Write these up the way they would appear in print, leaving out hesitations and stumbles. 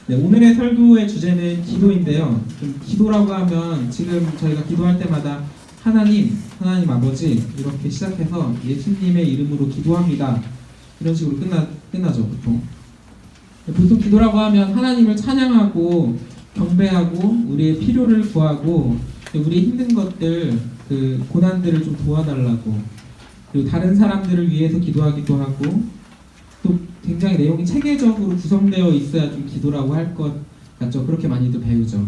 네, 오늘의 설교의 주제는 기도인데요. 좀 기도라고 하면 지금 저희가 기도할 때마다 하나님 아버지 이렇게 시작해서 예수님의 이름으로 기도합니다. 이런 식으로 끝나죠, 보통. 보통 기도라고 하면 하나님을 찬양하고 경배하고 우리의 필요를 구하고 우리의 힘든 것들, 그 고난들을 좀 도와달라고, 그리고 다른 사람들을 위해서 기도하기도 하고, 또 굉장히 내용이 체계적으로 구성되어 있어야 좀 기도라고 할 것 같죠. 그렇게 많이들 배우죠.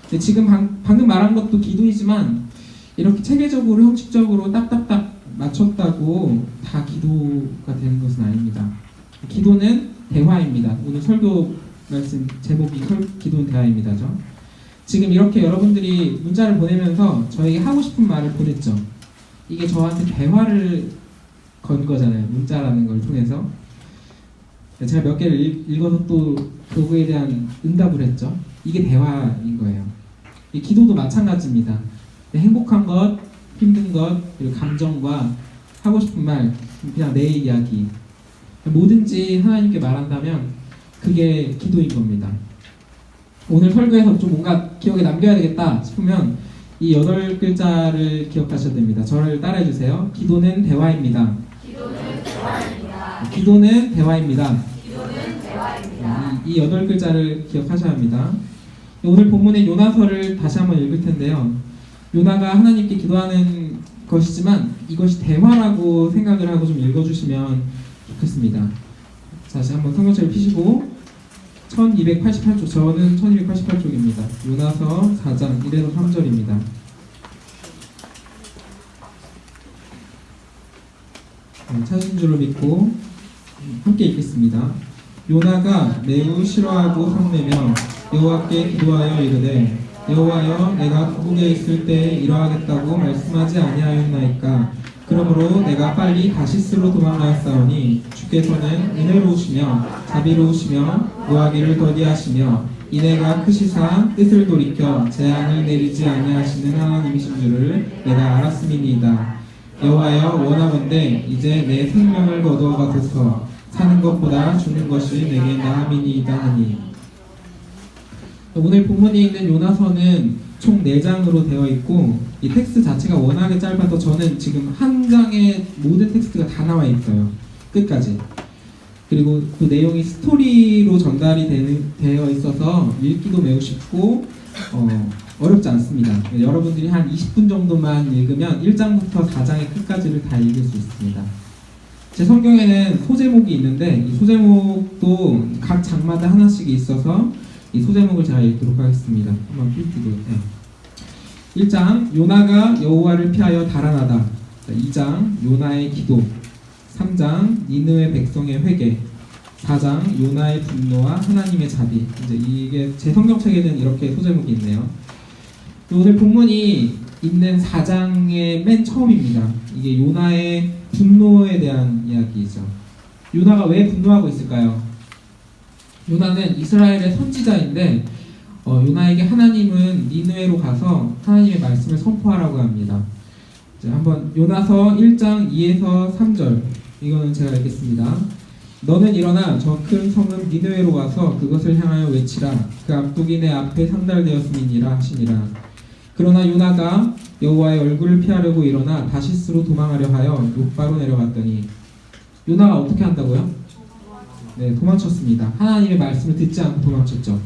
근데 지금 방금 말한 것도 기도이지만 이렇게 체계적으로 형식적으로 딱딱딱 맞췄다고 다 기도가 되는 것은 아닙니다. 기도는 대화입니다. 오늘 설교 말씀 제목이 기도는 대화입니다죠. 지금 이렇게 여러분들이 문자를 보내면서 저에게 하고 싶은 말을 보냈죠. 이게 저한테 대화를 건 거잖아요. 문자라는 걸 통해서. 제가 몇 개를 읽어서 또 그거에 대한 응답을 했죠. 이게 대화인 거예요. 이 기도도 마찬가지입니다. 행복한 것, 힘든 것, 그리고 감정과 하고 싶은 말, 그냥 내 이야기, 뭐든지 하나님께 말한다면 그게 기도인 겁니다. 오늘 설교에서 좀 뭔가 기억에 남겨야 되겠다 싶으면 이 8글자를 기억하셔야 됩니다. 저를 따라해 주세요. 기도는 대화입니다. 기도는 대화입니다. 기도는 대화입니다. 기도는 대화입니다. 이 8글자를 기억하셔야 합니다. 오늘 본문의 요나서를 다시 한번 읽을 텐데요. 요나가 하나님께 기도하는 것이지만 이것이 대화라고 생각을 하고 좀 읽어주시면 좋겠습니다. 다시 한번 성경책을 펴시고 1288쪽, 저는 1288쪽입니다. 요나서 4장 1에서 3절입니다. 찾으신 줄로 믿고 함께 읽겠습니다. 요나가 매우 싫어하고 성내며 여호와께 기도하여 이르되 여호와여, 내가 고국에 있을 때 이러하겠다고 말씀하지 아니하였나이까. 그러므로 내가 빨리 다시스로 도망하였사오니 주께서는 은혜로우시며 자비로우시며 노하기를 더디하시며 인애가 크시사 뜻을 돌이켜 재앙을 내리지 아니하시는 하나님이신 줄을 내가 알았음이니이다. 여호와여, 원하건대 이제 내 생명을 거두어 가소서. 사는 것보다 죽는 것이 내게 나음이니이다 하니. 오늘 본문에 있는 요나서는 총 4장으로 되어 있고 이 텍스트 자체가 워낙에 짧아서 저는 지금 한 장에 모든 텍스트가 다 나와 있어요. 끝까지. 그리고 그 내용이 스토리로 전달이 되어 있어서 읽기도 매우 쉽고 어렵지 않습니다. 여러분들이 한 20분 정도만 읽으면 1장부터 4장의 끝까지를 다 읽을 수 있습니다. 제 성경에는 소제목이 있는데 이 소제목도 각 장마다 하나씩 있어서 이 소제목을 제가 읽도록 하겠습니다. 한번 펼치고. 1장 요나가 여호와를 피하여 달아나다. 2장 요나의 기도. 3장 니느웨 백성의 회개. 4장 요나의 분노와 하나님의 자비. 이제 이게 제 성경책에는 이렇게 소제목이 있네요. 오늘 본문이 있는 4장의 맨 처음입니다. 이게 요나의 분노에 대한 이야기이죠. 요나가 왜 분노하고 있을까요? 요나는 이스라엘의 선지자인데 요나에게 하나님은 니느웨로 가서 하나님의 말씀을 선포하라고 합니다. 이제 한번 요나서 1장 2에서 3절 이거는 제가 읽겠습니다. 너는 일어나 저 큰 성읍 니느웨로 가서 그것을 향하여 외치라. 그 압독이 내 앞에 상달되었음이니라 하시니라. 그러나 요나가 여호와의 얼굴을 피하려고 일어나 다시스로 도망하려 하여 욥바로 내려갔더니 요나가 어떻게 한다고요? 네, 도망쳤습니다. 하나님의 말씀을 듣지 않고 도망쳤죠.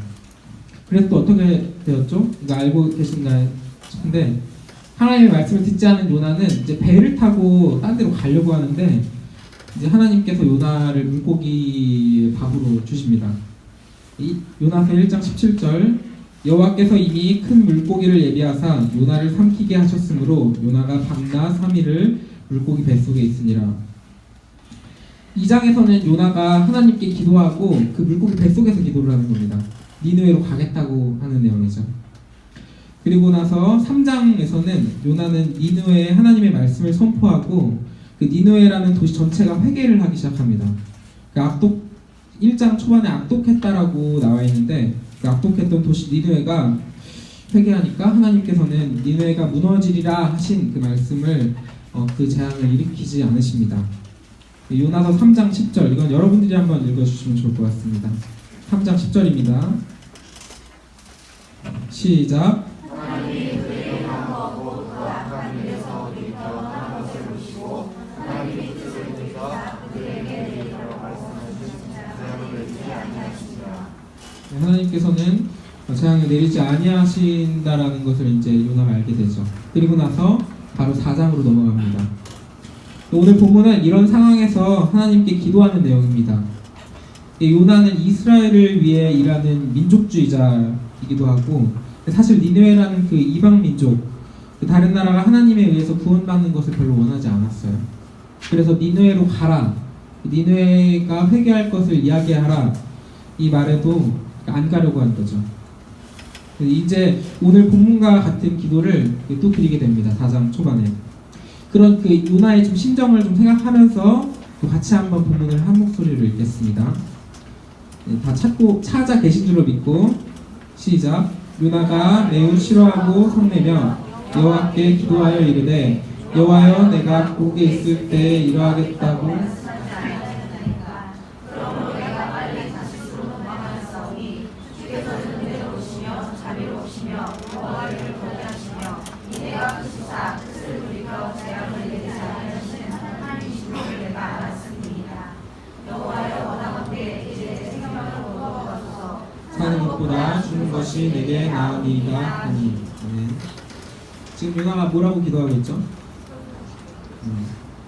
그래서 또 어떻게 되었죠? 이거 알고 계신가 싶은데 하나님의 말씀을 듣지 않은 요나는 이제 배를 타고 딴 데로 가려고 하는데 이제 하나님께서 요나를 물고기 밥으로 주십니다. 이 요나서 1장 17절 여호와께서 이미 큰 물고기를 예비하사 요나를 삼키게 하셨으므로 요나가 밤낮 3일을 물고기 뱃속에 있으니라. 2장에서는 요나가 하나님께 기도하고 그 물고기 뱃속에서 기도를 하는 겁니다. 니느웨로 가겠다고 하는 내용이죠. 그리고 나서 3장에서는 요나는 니느웨에 하나님의 말씀을 선포하고 그 니느웨라는 도시 전체가 회개를 하기 시작합니다. 그 1장 초반에 악독했다라고 나와 있는데 그 악독했던 도시 니느웨가 회개하니까 하나님께서는 니느웨가 무너지리라 하신 그 말씀을 그 재앙을 일으키지 않으십니다. 요나서 3장 10절 이건 여러분들이 한번 읽어주시면 좋을 것 같습니다. 3장 10절입니다. 시작. 하나님께서는 재앙을 내리지 아니하신다라는 것을 이제 요나가 알게 되죠. 그리고 나서 바로 4장으로 넘어갑니다. 오늘 본문은 이런 상황에서 하나님께 기도하는 내용입니다. 요나는 이스라엘을 위해 일하는 민족주의자이기도 하고, 사실 니느웨라는 그 이방 민족, 다른 나라가 하나님에 의해서 구원받는 것을 별로 원하지 않았어요. 그래서 니느웨로 가라, 니느웨가 회개할 것을 이야기하라, 이 말에도 안 가려고 한 거죠. 이제 오늘 본문과 같은 기도를 또 드리게 됩니다. 4장 초반에. 그런 그 요나의 좀 심정을 좀 생각하면서 또 같이 한번 본문을 한 목소리로 읽겠습니다. 다 찾아 계신 줄로 믿고 시작. 요나가 매우 싫어하고 성내며 여호와께 기도하여 이르되 여호와여 내가 고국에 있을 때 이러하겠다고 사는 것보다 죽는 것이 내게 나으니이다 하니. 네. 지금 요나가 뭐라고 기도하고 있죠?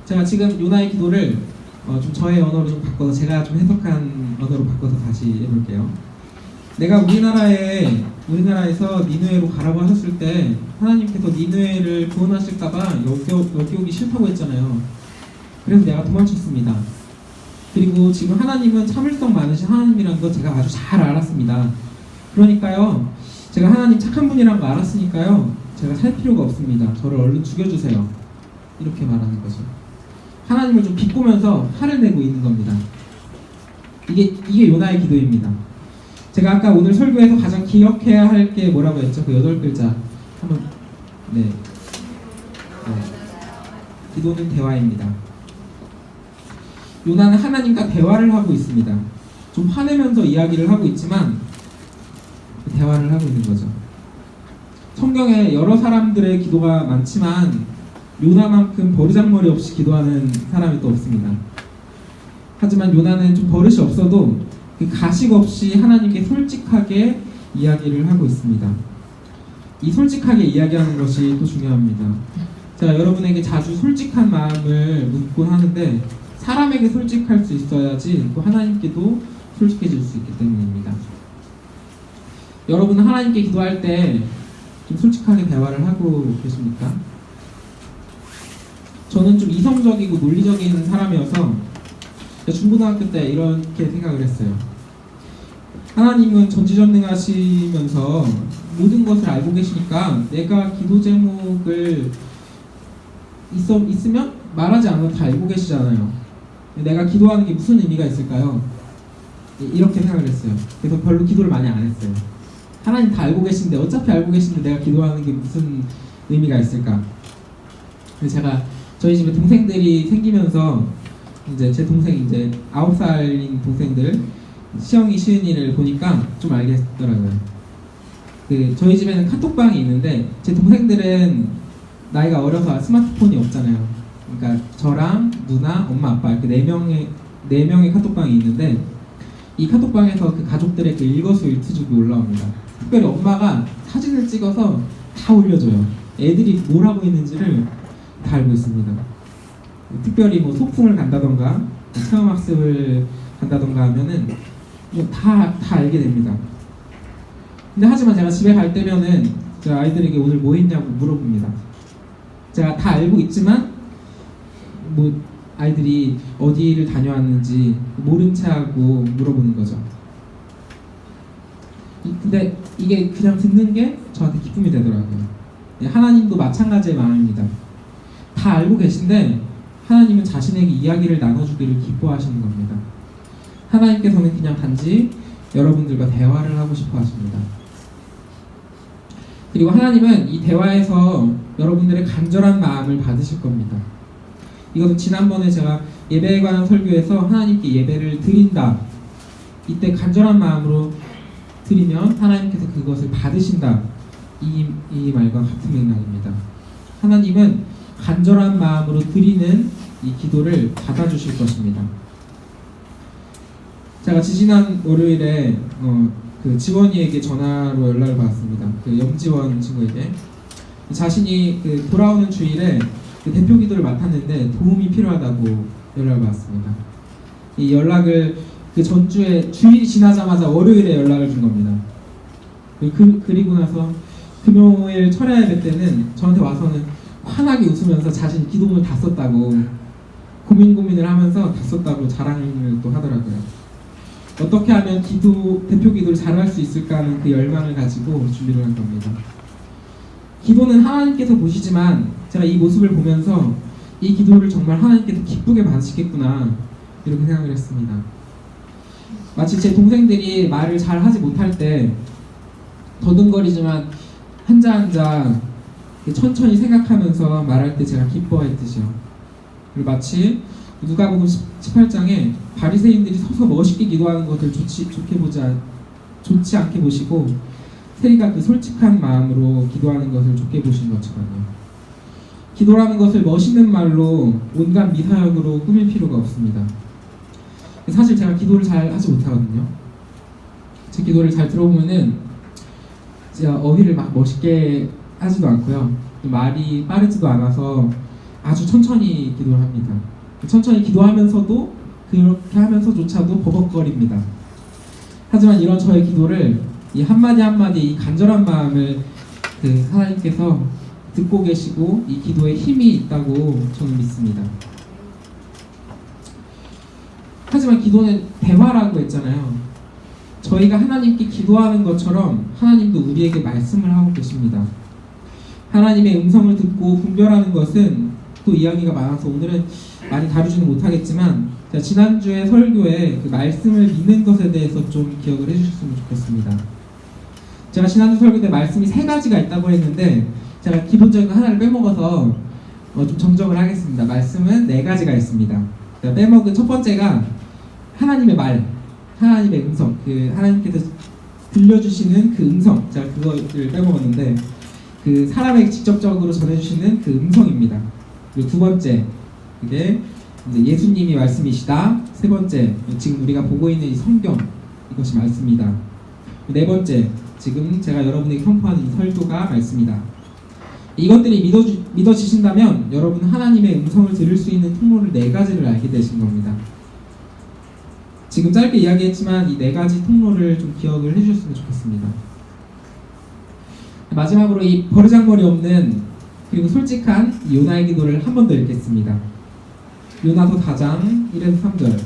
제가 지금 요나의 기도를 좀 저의 언어로 좀 바꿔서 제가 좀 해석한 언어로 바꿔서 다시 해볼게요. 내가 우리나라에서 니느웨로 가라고 하셨을 때 하나님께서 니느웨를 구원하실까봐 여기 오기 싫다고 했잖아요. 그래서 내가 도망쳤습니다. 그리고 지금 하나님은 참을성 많으신 하나님이라는 거 제가 아주 잘 알았습니다. 그러니까요, 제가 하나님 착한 분이라는 거 알았으니까요, 제가 살 필요가 없습니다. 저를 얼른 죽여주세요. 이렇게 말하는 거죠. 하나님을 좀 비꼬면서 화를 내고 있는 겁니다. 이게 요나의 기도입니다. 제가 아까 오늘 설교에서 가장 기억해야 할 게 뭐라고 했죠? 그 8글자 한번. 네. 기도는 대화입니다. 요나는 하나님과 대화를 하고 있습니다. 좀 화내면서 이야기를 하고 있지만 대화를 하고 있는 거죠. 성경에 여러 사람들의 기도가 많지만 요나만큼 버르장머리 없이 기도하는 사람이 또 없습니다. 하지만 요나는 좀 버릇이 없어도 그 가식 없이 하나님께 솔직하게 이야기를 하고 있습니다. 이 솔직하게 이야기하는 것이 또 중요합니다. 제가 여러분에게 자주 솔직한 마음을 묻곤 하는데 사람에게 솔직할 수 있어야지 또 하나님께도 솔직해질 수 있기 때문입니다. 여러분은 하나님께 기도할 때 좀 솔직하게 대화를 하고 계십니까? 저는 좀 이성적이고 논리적인 사람이어서 중고등학교 때 이렇게 생각을 했어요. 하나님은 전지전능하시면서 모든 것을 알고 계시니까 내가 기도 제목을 있으면 말하지 않아도 다 알고 계시잖아요. 내가 기도하는 게 무슨 의미가 있을까요? 이렇게 생각을 했어요. 그래서 별로 기도를 많이 안 했어요. 하나님 다 알고 계신데 어차피 알고 계신데 내가 기도하는 게 무슨 의미가 있을까? 그래서 제가 저희 집에 동생들이 생기면서 이제 제 동생 이제 9살인 동생들 시영이 시은이를 보니까 좀 알겠더라고요. 저희 집에는 카톡방이 있는데 제 동생들은 나이가 어려서 스마트폰이 없잖아요. 그러니까 저랑 누나, 엄마, 아빠 이렇게 네 명의 카톡방이 있는데 이 카톡방에서 그 가족들의 그 일거수일투족이 올라옵니다. 특별히 엄마가 사진을 찍어서 다 올려줘요. 애들이 뭘 하고 있는지를 다 알고 있습니다. 특별히 뭐 소풍을 간다던가 체험학습을 간다던가 하면은 다 알게 됩니다. 근데 하지만 제가 집에 갈 때면은 제가 아이들에게 오늘 뭐 했냐고 물어봅니다. 제가 다 알고 있지만 뭐 아이들이 어디를 다녀왔는지 모른 채 하고 물어보는 거죠. 근데 이게 그냥 듣는 게 저한테 기쁨이 되더라고요. 하나님도 마찬가지의 마음입니다. 다 알고 계신데 하나님은 자신에게 이야기를 나눠주기를 기뻐하시는 겁니다. 하나님께서는 그냥 단지 여러분들과 대화를 하고 싶어 하십니다. 그리고 하나님은 이 대화에서 여러분들의 간절한 마음을 받으실 겁니다. 이것은 지난번에 제가 예배에 관한 설교에서 하나님께 예배를 드린다 이때 간절한 마음으로 드리면 하나님께서 그것을 받으신다. 이 말과 같은 맥락입니다. 하나님은 간절한 마음으로 드리는 이 기도를 받아주실 것입니다. 제가 지난 월요일에 그 지원이에게 전화로 연락을 받았습니다. 그 염지원 친구에게 자신이 그 돌아오는 주일에 그 대표 기도를 맡았는데 도움이 필요하다고 연락을 받았습니다. 이 연락을 그 전주에 주일이 지나자마자 월요일에 연락을 준 겁니다. 그리고 나서 금요일 철야 예배 때는 저한테 와서는 환하게 웃으면서 자신이 기도문을 다 썼다고 고민을 하면서 다 썼다고 자랑을 또 하더라고요. 어떻게 하면 대표 기도를 잘할 수 있을까 하는 그 열망을 가지고 준비를 한 겁니다. 기도는 하나님께서 보시지만 제가 이 모습을 보면서 이 기도를 정말 하나님께서 기쁘게 받으시겠구나 이렇게 생각을 했습니다. 마치 제 동생들이 말을 잘 하지 못할 때 더듬거리지만 한자 천천히 생각하면서 말할 때 제가 기뻐했듯이요. 그리고 마치 누가복음 18장에 바리새인들이 서서 멋있게 기도하는 것을 좋지 않게 보시고 세리가 그 솔직한 마음으로 기도하는 것을 좋게 보신 것처럼요. 기도라는 것을 멋있는 말로 온갖 미사역으로 꾸밀 필요가 없습니다. 사실 제가 기도를 잘 하지 못하거든요. 제 기도를 잘 들어보면은 제가 어휘를 막 멋있게 하지도 않고요. 말이 빠르지도 않아서 아주 천천히 기도를 합니다. 천천히 기도하면서도 그렇게 하면서조차도 버벅거립니다. 하지만 이런 저의 기도를 이 한마디 한마디 이 간절한 마음을 그 하나님께서 듣고 계시고 이 기도에 힘이 있다고 저는 믿습니다. 하지만 기도는 대화라고 했잖아요. 저희가 하나님께 기도하는 것처럼 하나님도 우리에게 말씀을 하고 계십니다. 하나님의 음성을 듣고 분별하는 것은 또 이야기가 많아서 오늘은 많이 다루지는 못하겠지만 지난주에 설교에 그 말씀을 믿는 것에 대해서 좀 기억을 해주셨으면 좋겠습니다. 제가 지난주 설교 때 말씀이 3가지가 있다고 했는데 제가 기본적인 거 하나를 빼먹어서 좀 정정을 하겠습니다. 말씀은 4가지가 있습니다. 제가 빼먹은 첫 번째가 하나님의 말, 하나님의 음성, 그 하나님께서 들려주시는 그 음성, 제가 그거를 빼먹었는데 그 사람에게 직접적으로 전해주시는 그 음성입니다. 그리고 2번째, 그게 이제 예수님이 말씀이시다. 3번째, 지금 우리가 보고 있는 이 성경, 이것이 말씀이다. 4번째, 지금 제가 여러분에게 선포하는 이 설교가 말씀이다. 이것들이 믿어지신다면 여러분은 하나님의 음성을 들을 수 있는 통로를 4가지를 알게 되신 겁니다. 지금 짧게 이야기했지만 이 4가지 통로를 좀 기억을 해주셨으면 좋겠습니다. 마지막으로 이 버르장머리 없는 그리고 솔직한 요나의 기도를 한 번 더 읽겠습니다. 요나서 4장 1에서 3절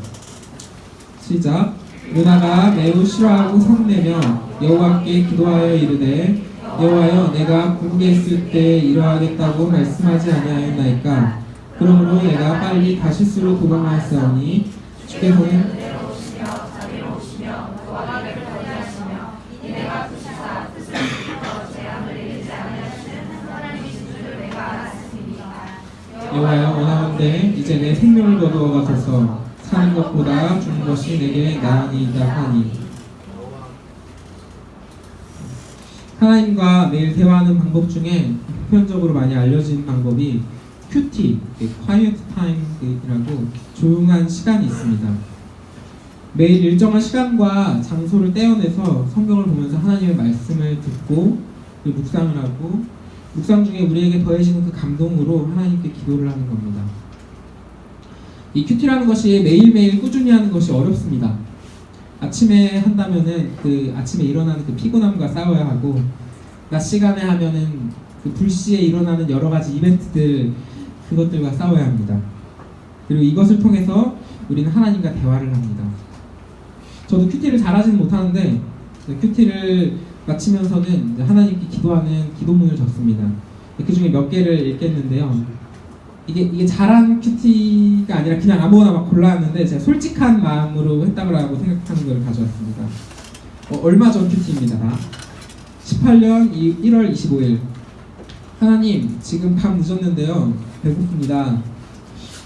시작. 요나가 매우 싫어하고 성내며 여호와께 기도하여 이르되 여호와여 내가 궁극에 있을 때 이러하겠다고 말씀하지 아니하였나이까. 그러므로 내가 빨리 다시스로 도망하였사오니 주께서는 여호와여 원하건대 이제 내 생명을 거두어 가소서. 사는 것보다 죽는 것이 내게 나으니이다 하니. 하나님과 매일 대화하는 방법 중에 보편적으로 많이 알려진 방법이 QT, Quiet Time이라고 조용한 시간이 있습니다. 매일 일정한 시간과 장소를 떼어내서 성경을 보면서 하나님의 말씀을 듣고 묵상을 하고 묵상 중에 우리에게 더해지는 그 감동으로 하나님께 기도를 하는 겁니다. 이 QT라는 것이 매일매일 꾸준히 하는 것이 어렵습니다. 아침에 한다면은 그 아침에 일어나는 그 피곤함과 싸워야 하고 낮 시간에 하면은 그 불시에 일어나는 여러 가지 이벤트들 그것들과 싸워야 합니다. 그리고 이것을 통해서 우리는 하나님과 대화를 합니다. 저도 QT를 잘하지는 못하는데 QT를 마치면서는 하나님께 기도하는 기도문을 적습니다. 그 중에 몇 개를 읽겠는데요. 이게 잘한 QT가 아니라 그냥 아무거나 막 골라왔는데 제가 솔직한 마음으로 했다고 생각하는 걸 가져왔습니다. 얼마 전 QT입니다. 18년 1월 25일 하나님 지금 밤 늦었는데요 배고픕니다.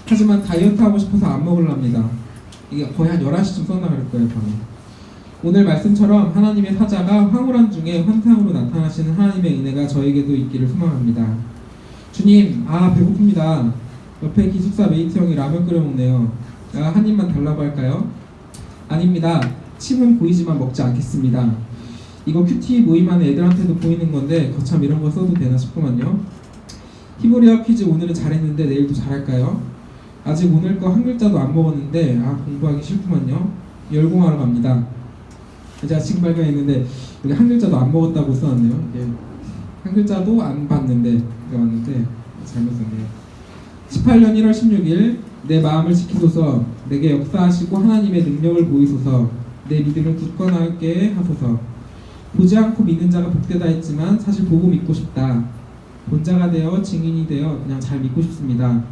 하지만 다이어트 하고 싶어서 안 먹으랍니다. 이게 거의 한 11시쯤 썼나 그럴 거예요 밤에. 오늘 말씀처럼 하나님의 사자가 황홀한 중에 환상으로 나타나시는 하나님의 은혜가 저에게도 있기를 소망합니다. 주님, 배고픕니다. 옆에 기숙사 메이트 형이 라면 끓여 먹네요. 한 입만 달라고 할까요? 아닙니다. 침은 보이지만 먹지 않겠습니다. 이거 큐티 모임하는 애들한테도 보이는 건데 거참 이런 거 써도 되나 싶구만요. 히브리어 퀴즈 오늘은 잘했는데 내일도 잘할까요? 아직 오늘 거 한 글자도 안 먹었는데 공부하기 싫구만요. 열공하러 갑니다. 제가 지금 발견했는데 여기 한 글자도 안 먹었다고 써놨네요. 이게 한 글자도 안 봤는데 이게 왔는데 잘못 썼네요. 18년 1월 16일 내 마음을 지키소서. 내게 역사하시고 하나님의 능력을 보이소서. 내 믿음을 굳건하게 하소서. 보지 않고 믿는 자가 복되다 했지만 사실 보고 믿고 싶다. 본자가 되어 증인이 되어 그냥 잘 믿고 싶습니다.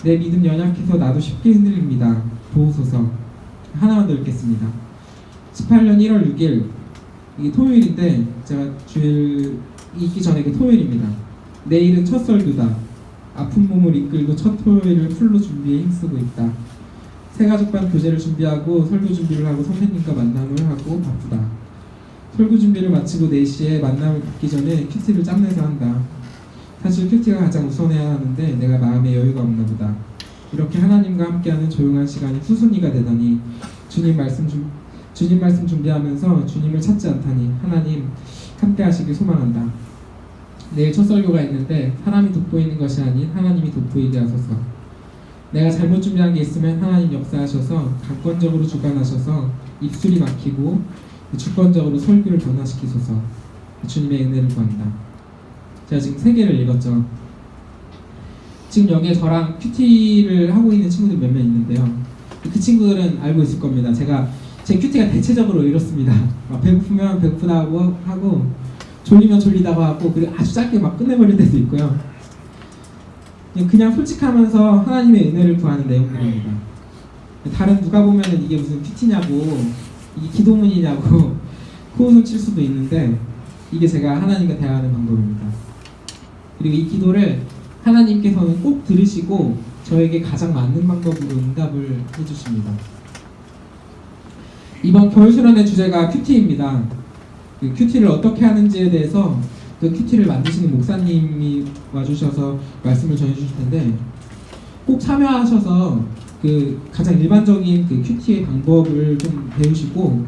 내 믿음 연약해서 나도 쉽게 흔들립니다. 도우소서. 하나만 더 읽겠습니다. 18년 1월 6일 이게 토요일인데 제가 주일 있기 전에 그 토요일입니다. 내일은 첫 설교다. 아픈 몸을 이끌고 첫 토요일을 풀로 준비에 힘쓰고 있다. 새가족반 교재를 준비하고 설교 준비를 하고 선생님과 만남을 하고 바쁘다. 설교 준비를 마치고 4시에 만남을 갖기 전에 큐티를 짬내서 한다. 사실 큐티가 가장 우선해야 하는데 내가 마음에 여유가 없나 보다. 이렇게 하나님과 함께하는 조용한 시간이 후순위가 되다니 주님 말씀 준비하면서 주님을 찾지 않다니 하나님 함께 하시길 소망한다. 내일 첫 설교가 있는데 사람이 돋보이는 것이 아닌 하나님이 돋보이게 하소서. 내가 잘못 준비한 게 있으면 하나님 역사하셔서 강권적으로 주관하셔서 입술이 막히고 주권적으로 설교를 변화시키소서. 주님의 은혜를 구한다. 제가 지금 3개를 읽었죠. 지금 여기에 저랑 큐티를 하고 있는 친구들 몇몇 있는데요. 그 친구들은 알고 있을 겁니다. 제 큐티가 대체적으로 이렇습니다. 배고프면 배고프다고 하고 졸리면 졸리다고 하고 그리고 아주 짧게 막 끝내버릴 때도 있고요. 그냥 솔직하면서 하나님의 은혜를 구하는 내용들입니다. 다른 누가 보면은 이게 무슨 큐티냐고 이게 기도문이냐고 코웃음 칠 수도 있는데 이게 제가 하나님과 대화하는 방법입니다. 그리고 이 기도를 하나님께서는 꼭 들으시고 저에게 가장 맞는 방법으로 응답을 해주십니다. 이번 겨울 수련의 주제가 큐티입니다. 그 큐티를 어떻게 하는지에 대해서 그 큐티를 만드시는 목사님이 와주셔서 말씀을 전해주실 텐데 꼭 참여하셔서 그 가장 일반적인 그 큐티의 방법을 좀 배우시고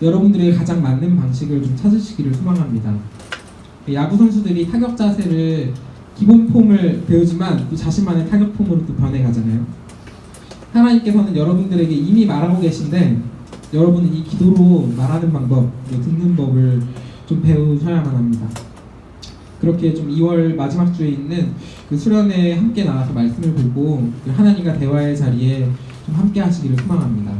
여러분들에게 가장 맞는 방식을 좀 찾으시기를 소망합니다. 야구 선수들이 타격 자세를 기본 폼을 배우지만 또 자신만의 타격 폼으로 또 변해가잖아요. 하나님께서는 여러분들에게 이미 말하고 계신데 여러분은 이 기도로 말하는 방법, 듣는 법을 좀 배우셔야만 합니다. 그렇게 좀 2월 마지막 주에 있는 그 수련회에 함께 나와서 말씀을 보고 하나님과 대화의 자리에 좀 함께 하시기를 소망합니다.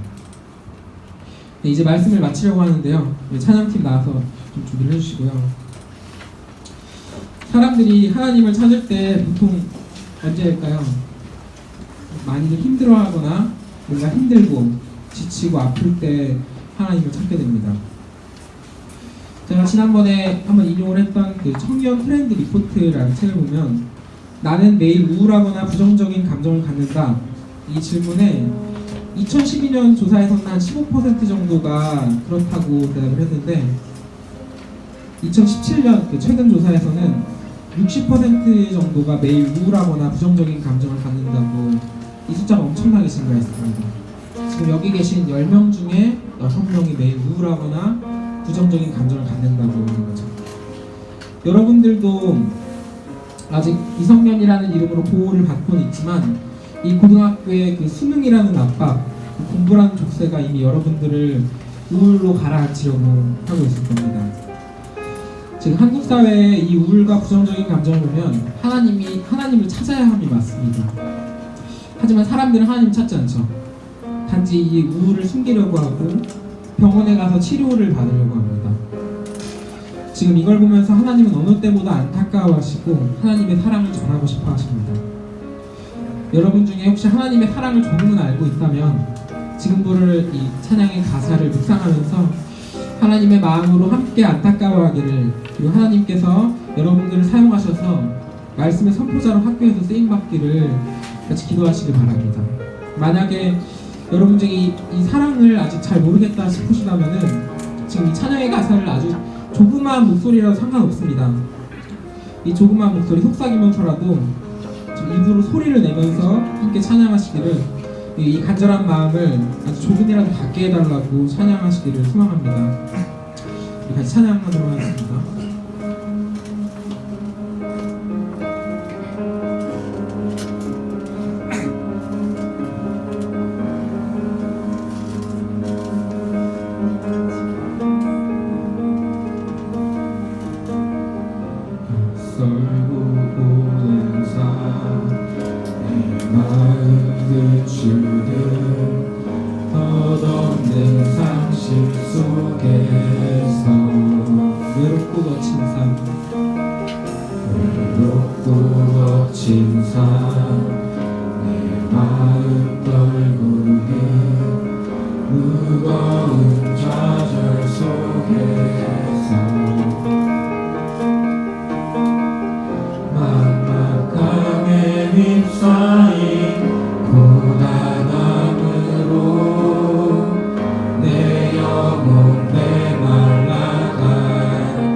네, 이제 말씀을 마치려고 하는데요. 찬양팀 나와서 좀 준비를 해주시고요. 사람들이 하나님을 찾을 때 보통 언제일까요? 많이들 힘들어하거나 뭔가 힘들고 지치고 아플 때 하나님을 찾게 됩니다. 제가 지난번에 한번 인용을 했던 그 청년 트렌드 리포트라는 책을 보면 나는 매일 우울하거나 부정적인 감정을 갖는다. 이 질문에 2012년 조사에서는 한 15% 정도가 그렇다고 대답을 했는데 2017년 그 최근 조사에서는 60% 정도가 매일 우울하거나 부정적인 감정을 갖는다고 이 숫자가 엄청나게 증가했습니다. 지금 여기 계신 10명 중에 6명이 매일 우울하거나 부정적인 감정을 갖는다고 하는 거죠. 여러분들도 아직 미성년이라는 이름으로 보호를 받고는 있지만 이 고등학교의 그 수능이라는 압박, 그 공부라는 족쇄가 이미 여러분들을 우울로 가라앉히려고 하고 있을 겁니다. 지금 한국 사회의 이 우울과 부정적인 감정을 보면 하나님을 찾아야 함이 맞습니다. 하지만 사람들은 하나님 찾지 않죠. 단지 이 우울을 숨기려고 하고 병원에 가서 치료를 받으려고 합니다. 지금 이걸 보면서 하나님은 어느 때보다 안타까워하시고 하나님의 사랑을 전하고 싶어 하십니다. 여러분 중에 혹시 하나님의 사랑을 조금은 알고 있다면 지금 부를 이 찬양의 가사를 묵상하면서 하나님의 마음으로 함께 안타까워하기를, 그리고 하나님께서 여러분들을 사용하셔서 말씀의 선포자로 학교에서 쓰임받기를 같이 기도하시길 바랍니다. 만약에 여러분 중에 이 사랑을 아직 잘 모르겠다 싶으시다면은 지금 이 찬양의 가사를 아주 조그마한 목소리라도 상관없습니다. 이 조그마한 목소리 속삭이면서라도 좀 입으로 소리를 내면서 함께 찬양하시기를, 이 간절한 마음을 아주 조금이라도 갖게 해달라고 찬양하시기를 소망합니다. 우리 같이 찬양하도록 하겠습니다. 썰고 오는 삶내 마음을 주는 덧없는 상실 속에서 외롭고 거친 삶 내 마음 떨구는 무거운 좌절 속에서 막막함에 휩싸인 고단함으로 내 영혼 메말라갈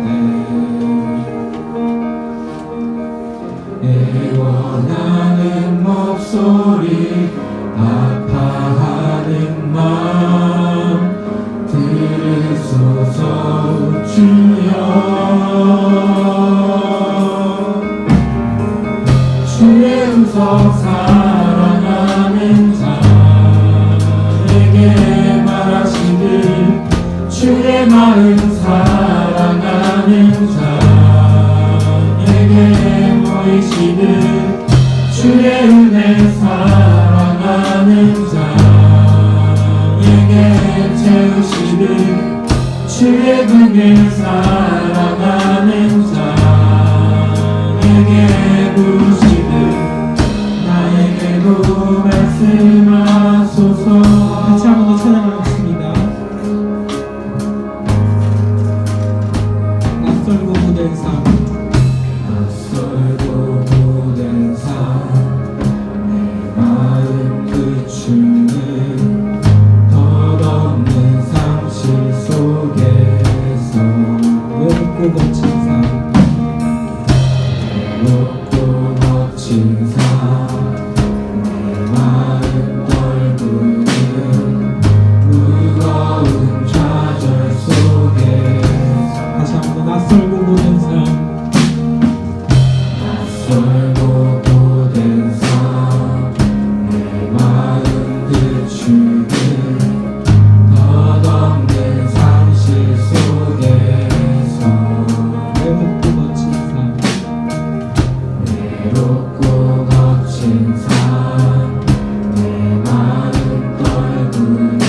때 애원하는 목소리 아파하는 마음 들으소서 주여. 주의 음성 사랑하는 자에게 말하시듯 주의 마음 사랑하는 자에게 보이시듯 주의 은혜 사랑하는 자에게 채우시듯 주의 긍휼 사랑하는 자에게 부르시듯 나에게도 말씀하소서. 같이 한 번 더 찬양하겠습니다. 낯설고 고된 삶 내 마음 그추는 덧없는 상실 속에서 외롭고 거친 삶 내 마음 떨구는 무거운 좌절 속에서 다시 한번 낯설고 고된 삶 내 마음 그추는 덧없는 상실 속에서 외롭고 거친 삶 내 마음 떨구는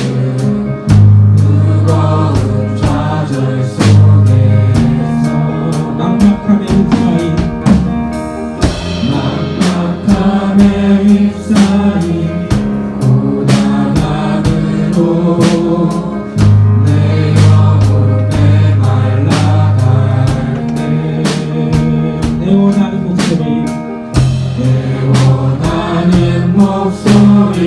무거운 좌절 속에서 막막함에 휩싸인 고단함으로 내 영혼 메말라갈 때 애원하는 목소리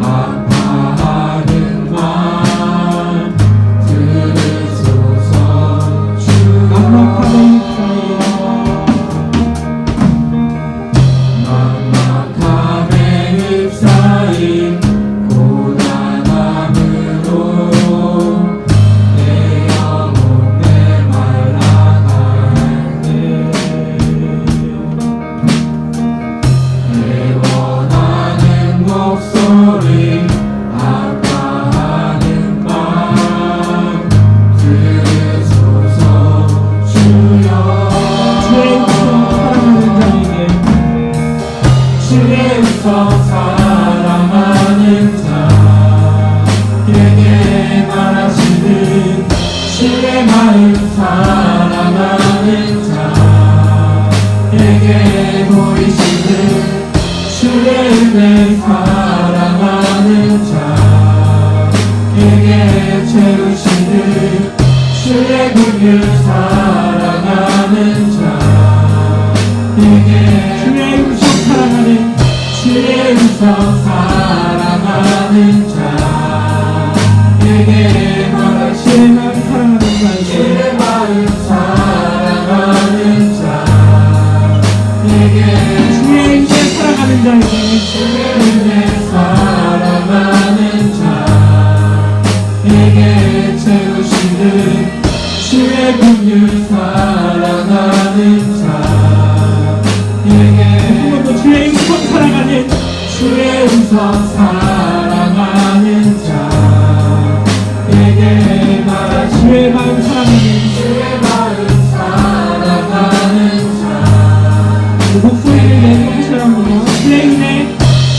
아파하는 마음 들으소서 주여. 막막함에 휩싸인 고단함으로 내 영혼 메말라갈 때 애원하는 목소리 아파하는 마음 들으소서 주여. 주의 음성 사랑하는 자에게 말하시듯 주의 마음 사랑하는 자에게 보이시듯 주의 은혜 사랑하는 자에게 채우시듯 주의 긍휼 사랑하는 자에게 주의 음성 사랑하는 자에게 말하시는 채우시는 주의 긍휼 사랑하는 자에게 한번 더 주의 음성 사랑하는 주의 음성 사랑하는 자에게 말하 주의 마음 사랑하는 주의 마음 사랑하는 자 목소리를 내고 하셔야 합니다.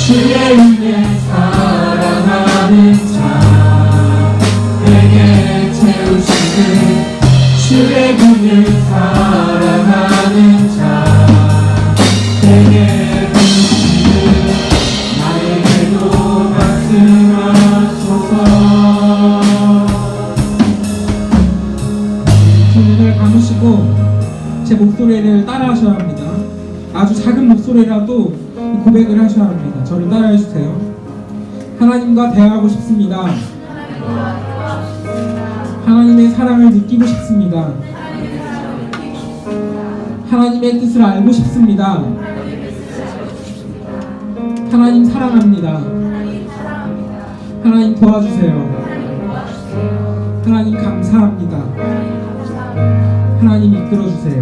주의 은혜 사랑하는 자에게 채우시는 주의 긍휼 사랑하는 자에게 주시는 나에게도 말씀하소서. 두 눈을 감으시고 제 목소리를 따라하셔야 합니다. 아주 작은 목소리라도 고백을 하셔야 합니다. 저를 따라해 주세요. 하나님과 대화하고 싶습니다. 하나님의 사랑을 느끼고 싶습니다. 하나님의 뜻을 알고 싶습니다. 하나님 사랑합니다. 하나님 도와주세요. 하나님 감사합니다. 하나님 이끌어주세요.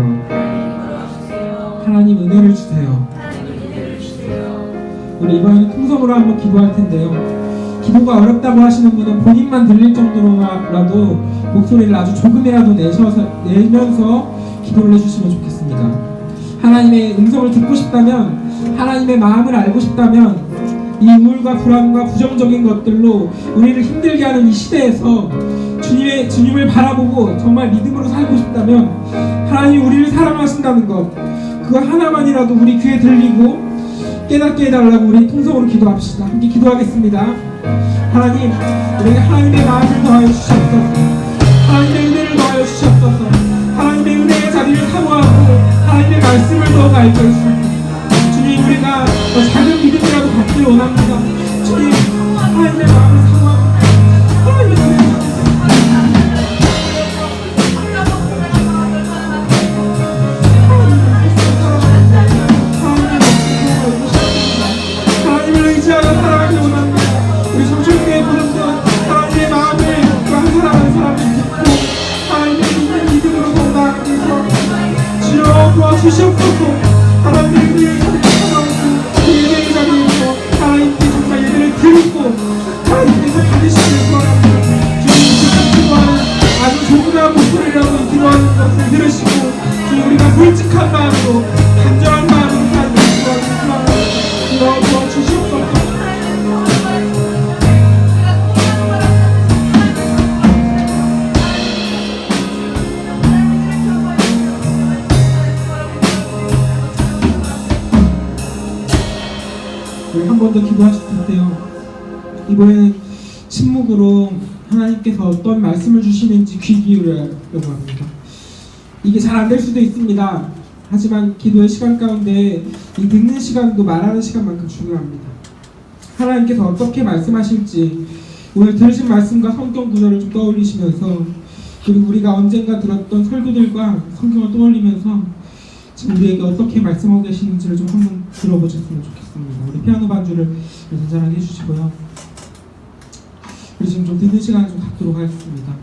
하나님 은혜를 주세요. 우리 이번에는 통성으로 한번 기도할 텐데요. 기도가 어렵다고 하시는 분은 본인만 들릴 정도로라도 목소리를 아주 조금이라도 내면서 기도를 해주시면 좋겠습니다. 하나님의 음성을 듣고 싶다면, 하나님의 마음을 알고 싶다면, 이 우울과 불안과 부정적인 것들로 우리를 힘들게 하는 이 시대에서 주님을 바라보고 정말 믿음으로 살고 싶다면, 하나님이 우리를 사랑하신다는 것, 그거 하나만이라도 우리 귀에 들리고 깨닫게 해달라고 우리 통성으로 기도합시다. 함께 기도하겠습니다. 하나님, 우리에게 하나님의 마음을 더하여 주시옵소서. 하나님의 은혜를 더하여 주시옵소서. 하나님의 은혜의 자리를 사모하고 하나님의 말씀을 더 알게 해주옵소서. 주님, 우리가 더 작은 믿음이라도 갖기를 원합니다. 주님, 하나님의 마음을 사모하고 하나님의 은혜를 하나님을 의지하고 살아가기 원합니다. 우리 정철교회 분들 하나님의 마음을 한 사람 한 사람을 듣고 하나님의 믿음으로 더 나아가면서 주여 도와주시옵소서. 하나님의 은혜를 찾아가면서 예배의 자리에서 하나님께 정말 예배를 드리고 하나님께서 받으시길 바랍니다. 주님, 기도하는 아주 조그마한 목소리라도 기도하는 것을 들으시고 주님, 우리가 솔직한 마음으로 간절한 마음으로 하나님께 기도하는 도와주시옵소서. 한 번 더 기도하실 텐데요. 이번에는 침묵으로 하나님께서 어떤 말씀을 주시는지 귀 기울여려고 합니다. 이게 잘 안 될 수도 있습니다. 하지만 기도의 시간 가운데 이 듣는 시간도 말하는 시간만큼 중요합니다. 하나님께서 어떻게 말씀하실지 오늘 들으신 말씀과 성경 구절을 좀 떠올리시면서, 그리고 우리가 언젠가 들었던 설교들과 성경을 떠올리면서 지금 우리에게 어떻게 말씀하고 계시는지를 좀 한번 들어보셨으면 좋겠습니다. 우리 피아노 반주를 잔잔하게 해주시고요. 우리 지금 좀 듣는 시간을 좀 갖도록 하겠습니다.